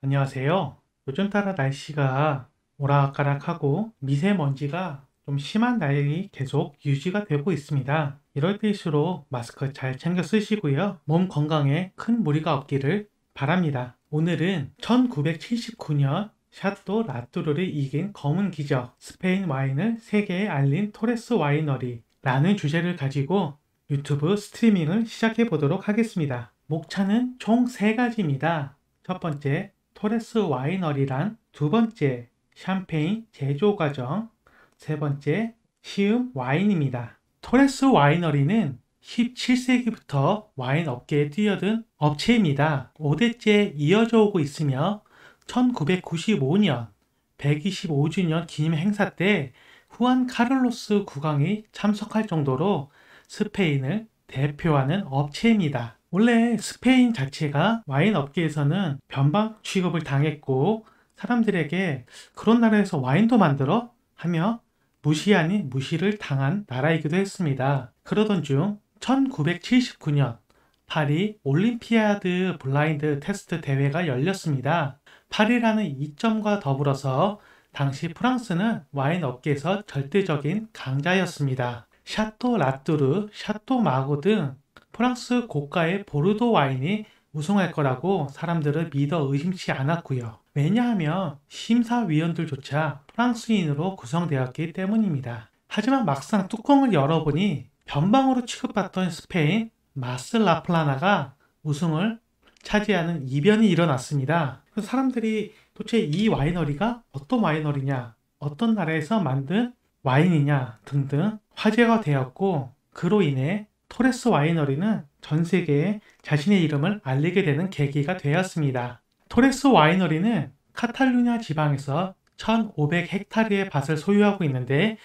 안녕하세요. 요즘 따라 날씨가 오락가락하고 미세먼지가 좀 심한 날이 계속 유지가 되고 있습니다. 이럴 때일수록 마스크 잘 챙겨 쓰시고요. 몸 건강에 큰 무리가 없기를 바랍니다. 오늘은 1979년 샤또 라뚜르를 이긴 검은 기적 스페인 와인을 세계에 알린 토레스 와이너리라는 주제를 가지고 유튜브 스트리밍을 시작해 보도록 하겠습니다. 목차는 총 3가지입니다. 첫 번째, 토레스 와이너리란, 두 번째, 샴페인 제조 과정, 세 번째, 시음 와인입니다. 토레스 와이너리는 17세기부터 와인 업계에 뛰어든 업체입니다. 5대째 이어져 오고 있으며 1995년 125주년 기념 행사 때 후안 카를로스 국왕이 참석할 정도로 스페인을 대표하는 업체입니다. 원래 스페인 자체가 와인 업계에서는 변방 취급을 당했고 사람들에게 그런 나라에서 와인도 만들어? 하며 무시 아닌 무시를 당한 나라이기도 했습니다. 그러던 중 1979년 파리 올림피아드 블라인드 테스트 대회가 열렸습니다. 파리라는 이점과 더불어서 당시 프랑스는 와인 업계에서 절대적인 강자였습니다. 샤또 라뚜르, 샤또 마고 등 프랑스 고가의 보르도 와인이 우승할 거라고 사람들은 믿어 의심치 않았고요. 왜냐하면 심사위원들조차 프랑스인으로 구성되었기 때문입니다. 하지만 막상 뚜껑을 열어보니 변방으로 취급받던 스페인 마스 라플라나가 우승을 차지하는 이변이 일어났습니다. 그래서 사람들이 도대체 이 와이너리가 어떤 와이너리냐, 어떤 나라에서 만든 와인이냐 등등 화제가 되었고, 그로 인해 토레스 와이너리는 전 세계에 자신의 이름을 알리게 되는 계기가 되었습니다. 토레스 와이너리는 카탈루냐 지방에서 1,500헥타르의 밭을 소유하고 있는데,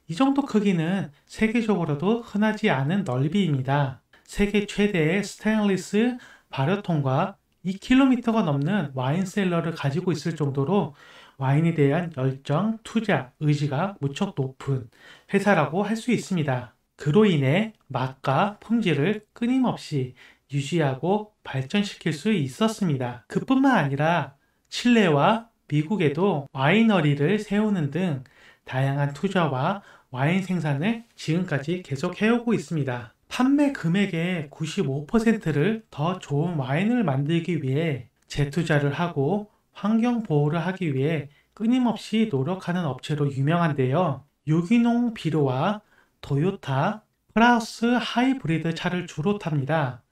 이 정도 크기는 세계적으로도 흔하지 않은 넓이입니다. 세계 최대의 스테인리스 발효통과 2km가 넘는 와인 셀러를 가지고 있을 정도로 와인에 대한 열정, 투자, 의지가 무척 높은 회사라고 할 수 있습니다. 그로 인해 맛과 품질을 끊임없이 유지하고 발전시킬 수 있었습니다. 그뿐만 아니라 칠레와 미국에도 와이너리를 세우는 등 다양한 투자와 와인 생산을 지금까지 계속 해오고 있습니다. 판매 금액의 95%를 더 좋은 와인을 만들기 위해 재투자를 하고 환경 보호를 하기 위해 끊임없이 노력하는 업체로 유명한데요. 유기농 비료와 토요타, 프라우스 하이브리드 차를 주로 탑니다.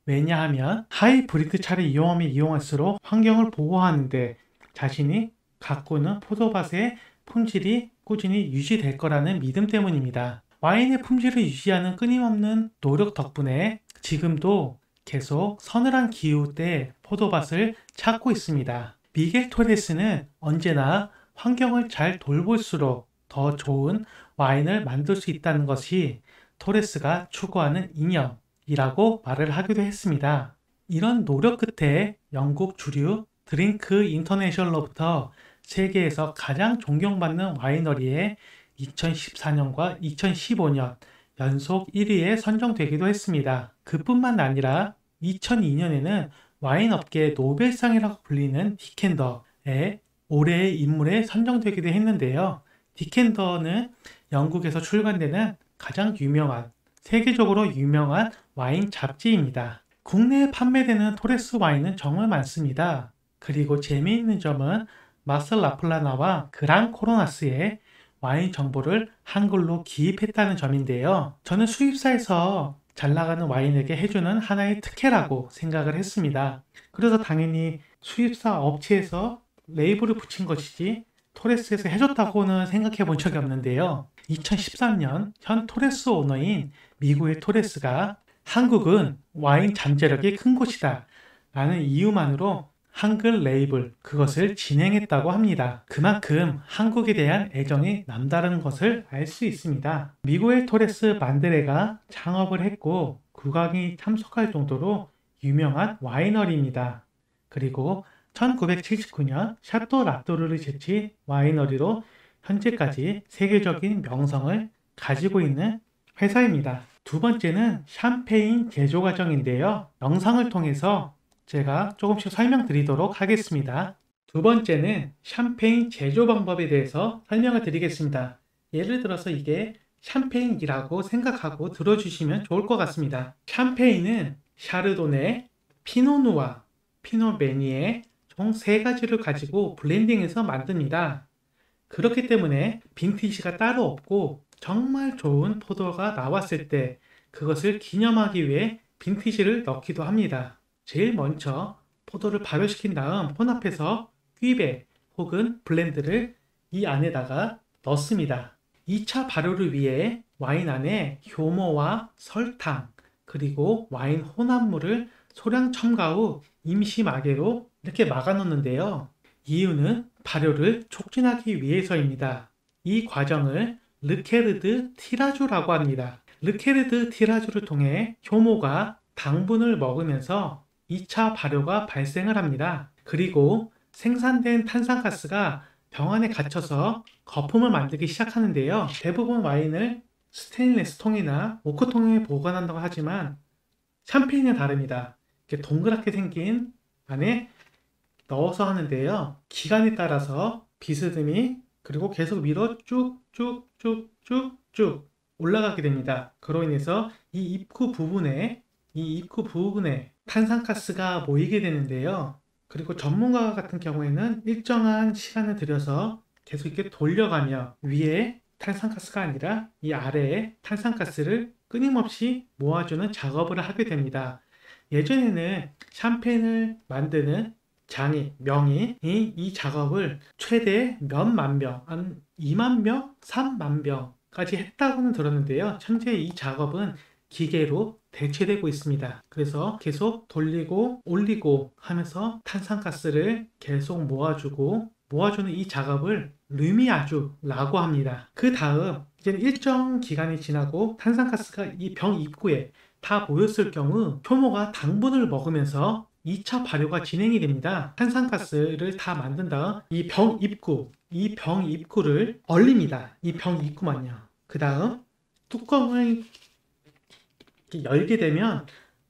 왜냐하면 하이브리드 차를 이용하면 이용할수록 환경을 보호하는데 자신이 갖고 있는 포도밭의 품질이 꾸준히 유지될 거라는 믿음 때문입니다. 와인의 품질을 유지하는 끊임없는 노력 덕분에 지금도 계속 서늘한 기후 때 포도밭을 찾고 있습니다. 미겔 토레스는 언제나 환경을 잘 돌볼수록 더 좋은 와인을 만들 수 있다는 것이 토레스가 추구하는 이념이라고 말을 하기도 했습니다. 이런 노력 끝에 영국 주류 드링크 인터내셔널로부터 세계에서 가장 존경받는 와이너리에 2014년과 2015년 연속 1위에 선정되기도 했습니다. 그뿐만 아니라 2002년에는 와인 업계의 노벨상이라고 불리는 디켄더의 올해의 인물에 선정되기도 했는데요. 디켄더는 영국에서 출간되는 가장 유명한, 세계적으로 유명한 와인 잡지입니다. 국내에 판매되는 토레스 와인은 정말 많습니다. 그리고 재미있는 점은 마스 라플라나와 그랑 코로나스의 와인 정보를 한글로 기입했다는 점인데요. 저는 수입사에서 잘 나가는 와인에게 해주는 하나의 특혜라고 생각을 했습니다. 그래서 당연히 수입사 업체에서 레이블을 붙인 것이지 토레스에서 해줬다고는 생각해 본 적이 없는데요. 2013년 현 토레스 오너인 미국의 토레스가 한국은 와인 잠재력이 큰 곳이다 라는 이유만으로 한글 레이블 그것을 진행했다고 합니다. 그만큼 한국에 대한 애정이 남다른 것을 알 수 있습니다. 미국의 토레스 만드레가 창업을 했고 국왕이 참석할 정도로 유명한 와이너리입니다. 그리고 1979년 샤또 라또르를 제치 와이너리로 현재까지 세계적인 명성을 가지고 있는 회사입니다. 두 번째는 샴페인 제조 과정인데요. 영상을 통해서 제가 조금씩 설명드리도록 하겠습니다. 두 번째는 샴페인 제조 방법에 대해서 설명을 드리겠습니다. 예를 들어서 이게 샴페인이라고 생각하고 들어주시면 좋을 것 같습니다. 샴페인은 샤르도네, 피노누아, 피노메니에 총 3가지를 가지고 블렌딩해서 만듭니다. 그렇기 때문에 빈티지가 따로 없고 정말 좋은 포도가 나왔을 때 그것을 기념하기 위해 빈티지를 넣기도 합니다. 제일 먼저 포도를 발효시킨 다음 혼합해서 퀴베 혹은 블렌드를 이 안에다가 넣습니다. 2차 발효를 위해 와인 안에 효모와 설탕 그리고 와인 혼합물을 소량 첨가 후 임시 마개로 이렇게 막아 놓는데요. 이유는 발효를 촉진하기 위해서입니다. 이 과정을 르케르드 티라주라고 합니다. 르케르드 티라주를 통해 효모가 당분을 먹으면서 2차 발효가 발생을 합니다. 그리고 생산된 탄산가스가 병 안에 갇혀서 거품을 만들기 시작하는데요. 대부분 와인을 스테인리스 통이나 오크통에 보관한다고 하지만 샴페인은 다릅니다. 이렇게 동그랗게 생긴 안에 넣어서 하는데요. 기간에 따라서 비스듬히 그리고 계속 밀어 쭉쭉쭉쭉쭉 올라가게 됩니다. 그로 인해서 이 입구 부분에 탄산가스가 모이게 되는데요. 그리고 전문가 같은 경우에는 일정한 시간을 들여서 계속 이렇게 돌려가며 위에 탄산가스가 아니라 이 아래에 탄산가스를 끊임없이 모아주는 작업을 하게 됩니다. 예전에는 샴페인을 만드는 장인, 명인이 이 작업을 최대 몇만 병, 한 2만 병, 3만 병까지 했다고는 들었는데요. 현재 이 작업은 기계로 대체되고 있습니다. 그래서 계속 돌리고 올리고 하면서 탄산가스를 계속 모아주는 이 작업을 르미아주라고 합니다. 그 다음 이제는 일정 기간이 지나고 탄산가스가 이 병 입구에 다 모였을 경우 효모가 당분을 먹으면서 2차 발효가 진행이 됩니다. 탄산가스를 다 만든 다음 이 병 입구를 얼립니다. 이 병 입구만요. 그 다음 뚜껑을 열게 되면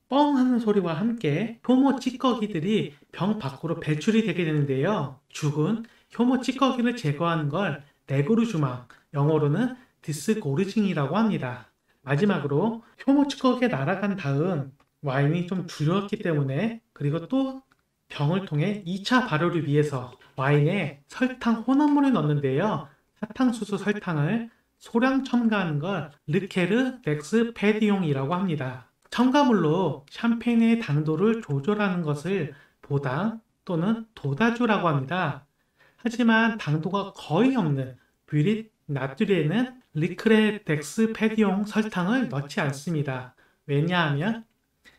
뻥 하는 소리와 함께 효모 찌꺼기들이 병 밖으로 배출이 되게 되는데요. 죽은 효모 찌꺼기를 제거하는 걸 네그루주망, 영어로는 디스고르징이라고 합니다. 마지막으로 효모 찌꺼기가 날아간 다음 와인이 좀 줄었기 때문에 그리고 또 병을 통해 2차 발효를 위해서 와인에 설탕 혼합물을 넣는데요. 사탕수수 설탕을 소량 첨가하는 걸 르케르 덱스 페디용이라고 합니다. 첨가물로 샴페인의 당도를 조절하는 것을 보당 또는 도다주라고 합니다. 하지만 당도가 거의 없는 뷰릿 나뚜리에는 리크레 덱스 페디용 설탕을 넣지 않습니다. 왜냐하면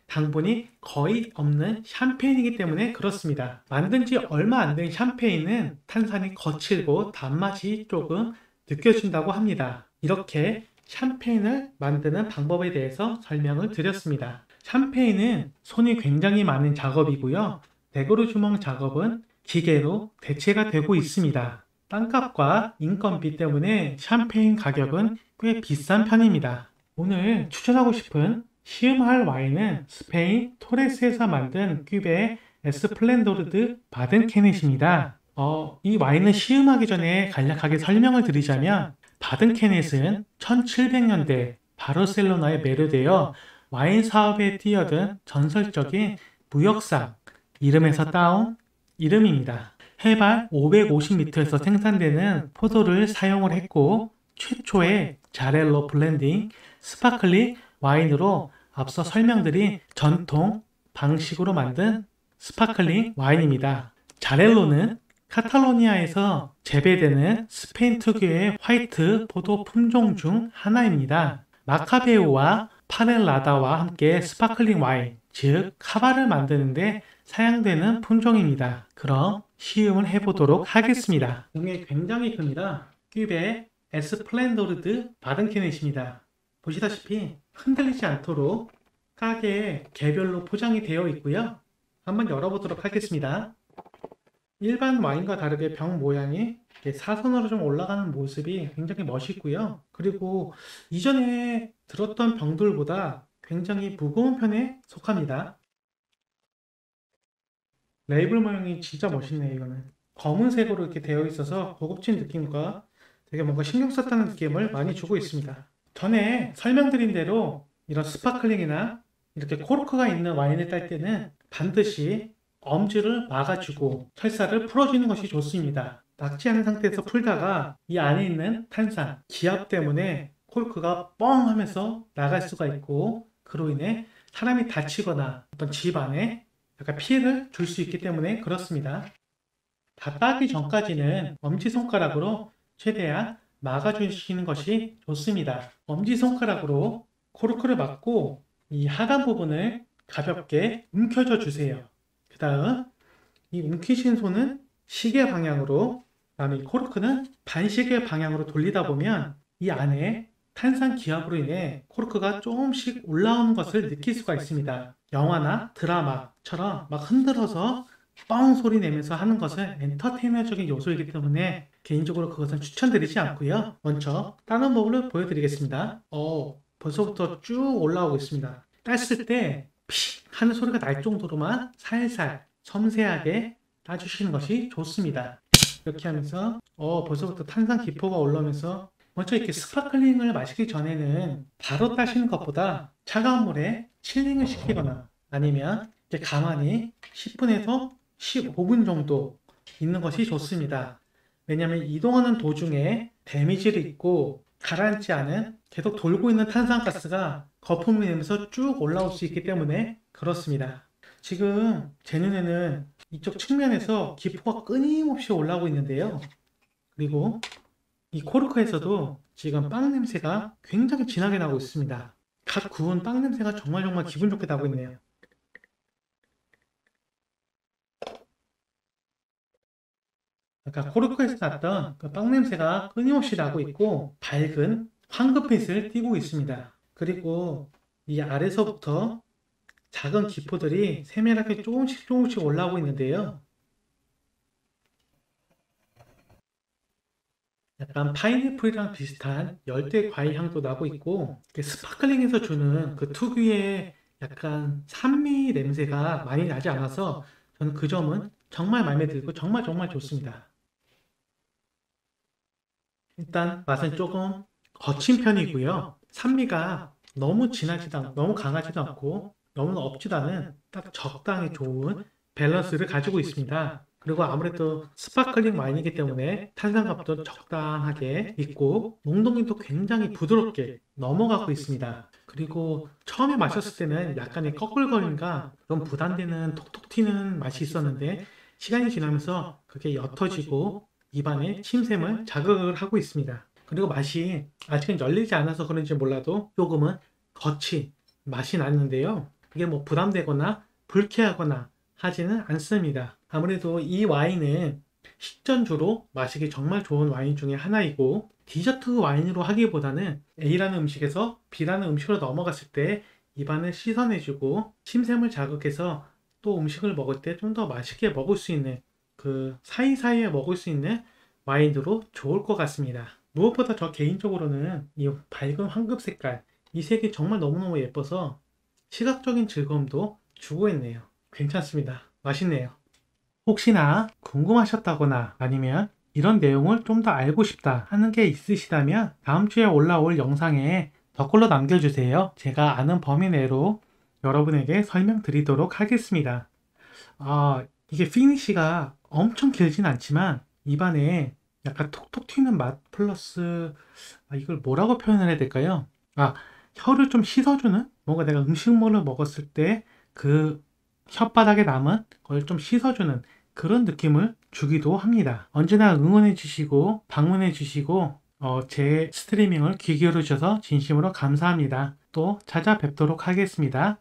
당분이 거의 없는 샴페인이기 때문에 그렇습니다. 만든 지 얼마 안 된 샴페인은 탄산이 거칠고 단맛이 조금 느껴진다고 합니다. 이렇게 샴페인을 만드는 방법에 대해서 설명을 드렸습니다. 샴페인은 손이 굉장히 많은 작업이고요. 데그루 주먹 작업은 기계로 대체가 되고 있습니다. 땅값과 인건비 때문에 샴페인 가격은 꽤 비싼 편입니다. 오늘 추천하고 싶은 시음할 와인은 스페인 토레스에서 만든 큐베 에스플렌도르드 바든케넷입니다. 이 와인을 시음하기 전에 간략하게 설명을 드리자면 바든케넷은 1700년대 바르셀로나에 매료되어 와인 사업에 뛰어든 전설적인 무역상 이름에서 따온 이름입니다. 해발 550m에서 생산되는 포도를 사용을 했고 최초의 자렐로 블렌딩 스파클링 와인으로 앞서 설명드린 전통 방식으로 만든 스파클링 와인입니다. 자렐로는 카탈로니아에서 재배되는 스페인 특유의 화이트 포도 품종 중 하나입니다. 마카베우와 파넬라다와 함께 스파클링 와인, 즉 카바를 만드는데 사용되는 품종입니다. 그럼 시음을 해보도록 하겠습니다. 용이 굉장히 큽니다. 큐베 에스플렌도르드 바든케넷입니다. 보시다시피 흔들리지 않도록 가게에 개별로 포장이 되어 있고요. 한번 열어보도록 하겠습니다. 일반 와인과 다르게 병 모양이 이렇게 사선으로 좀 올라가는 모습이 굉장히 멋있고요. 그리고 이전에 들었던 병들보다 굉장히 무거운 편에 속합니다. 레이블 모양이 진짜 멋있네, 이거는. 검은색으로 이렇게 되어 있어서 고급진 느낌과 되게 뭔가 신경 썼다는 느낌을 많이 주고 있습니다. 전에 설명드린 대로 이런 스파클링이나 이렇게 코르크가 있는 와인을 딸 때는 반드시 엄지를 막아주고 철사를 풀어주는 것이 좋습니다. 막지 않은 상태에서 풀다가 이 안에 있는 탄산, 기압 때문에 코르크가 뻥 하면서 나갈 수가 있고, 그로 인해 사람이 다치거나 어떤 집 안에 약간 피해를 줄 수 있기 때문에 그렇습니다. 다 따기 전까지는 엄지손가락으로 최대한 막아주시는 것이 좋습니다. 엄지손가락으로 코르크를 막고 이 하단 부분을 가볍게 움켜줘 주세요. 그 다음 이 움키신 손은 시계 방향으로, 그 다음에 이 코르크는 반시계 방향으로 돌리다 보면 이 안에 탄산 기압으로 인해 코르크가 조금씩 올라오는 것을 느낄 수가 있습니다. 영화나 드라마처럼 막 흔들어서 뻥 소리 내면서 하는 것은 엔터테이너적인 요소이기 때문에 개인적으로 그것은 추천드리지 않고요. 먼저 다른 법을 보여드리겠습니다. 벌써부터 쭉 올라오고 있습니다. 땄을 때 피 하는 소리가 날 정도로만 살살 섬세하게 따주시는 것이 좋습니다. 이렇게 하면서 벌써부터 탄산 기포가 올라오면서, 먼저 이렇게 스파클링을 마시기 전에는 바로 따시는 것보다 차가운 물에 칠링을 시키거나 아니면 이렇게 가만히 10분에서 15분 정도 있는 것이 좋습니다. 왜냐하면 이동하는 도중에 데미지를 입고 가라앉지 않은 계속 돌고 있는 탄산가스가 거품을 내면서 쭉 올라올 수 있기 때문에 그렇습니다. 지금 제 눈에는 이쪽 측면에서 기포가 끊임없이 올라오고 있는데요. 그리고 이 코르크에서도 지금 빵 냄새가 굉장히 진하게 나고 있습니다. 갓 구운 빵 냄새가 정말 기분 좋게 나고 있네요. 아까 코르크에서 났던 그 빵 냄새가 끊임없이 나고 있고 밝은 황금빛을 띠고 있습니다. 그리고 이 아래서부터 작은 기포들이 세밀하게 조금씩 올라오고 있는데요. 약간 파인애플이랑 비슷한 열대 과일 향도 나고 있고, 스파클링에서 주는 그 특유의 약간 산미 냄새가 많이 나지 않아서 저는 그 점은 정말 마음에 들고 정말 좋습니다. 일단 맛은 조금 거친 편이고요. 산미가 너무 너무 강하지도 않고 너무 없지도 않은 딱 적당히 좋은 밸런스를 가지고 있습니다. 그리고 아무래도 스파클링 와인이기 때문에 탄산감도 적당하게 있고 농도도 굉장히 부드럽게 넘어가고 있습니다. 그리고 처음에 마셨을 때는 약간의 꺼끌거림과 좀 부담되는 톡톡 튀는 맛이 있었는데, 시간이 지나면서 그게 옅어지고 입안에 침샘을 자극을 하고 있습니다. 그리고 맛이 아직은 열리지 않아서 그런지 몰라도 조금은 맛이 나는데요. 그게 뭐 부담되거나 불쾌하거나 하지는 않습니다. 아무래도 이 와인은 식전주로 마시기 정말 좋은 와인 중에 하나이고, 디저트 와인으로 하기보다는 A라는 음식에서 B라는 음식으로 넘어갔을 때 입안을 씻어내주고 침샘을 자극해서 또 음식을 먹을 때 좀 더 맛있게 먹을 수 있는, 그 사이사이에 먹을 수 있는 와인으로 좋을 것 같습니다. 무엇보다 저 개인적으로는 이 밝은 황금 색깔, 이 색이 정말 너무너무 예뻐서 시각적인 즐거움도 주고 있네요. 괜찮습니다. 맛있네요. 혹시나 궁금하셨다거나 아니면 이런 내용을 좀 더 알고 싶다 하는 게 있으시다면 다음 주에 올라올 영상에 댓글로 남겨주세요. 제가 아는 범위 내로 여러분에게 설명드리도록 하겠습니다. 이게 피니쉬가 엄청 길진 않지만 입안에 약간 톡톡 튀는 맛 플러스, 이걸 뭐라고 표현을 해야 될까요? 혀를 좀 씻어주는, 뭔가 내가 음식물을 먹었을 때 그 혓바닥에 남은 걸 좀 씻어주는 그런 느낌을 주기도 합니다. 언제나 응원해 주시고 방문해 주시고 제 스트리밍을 귀 기울여 주셔서 진심으로 감사합니다. 또 찾아뵙도록 하겠습니다.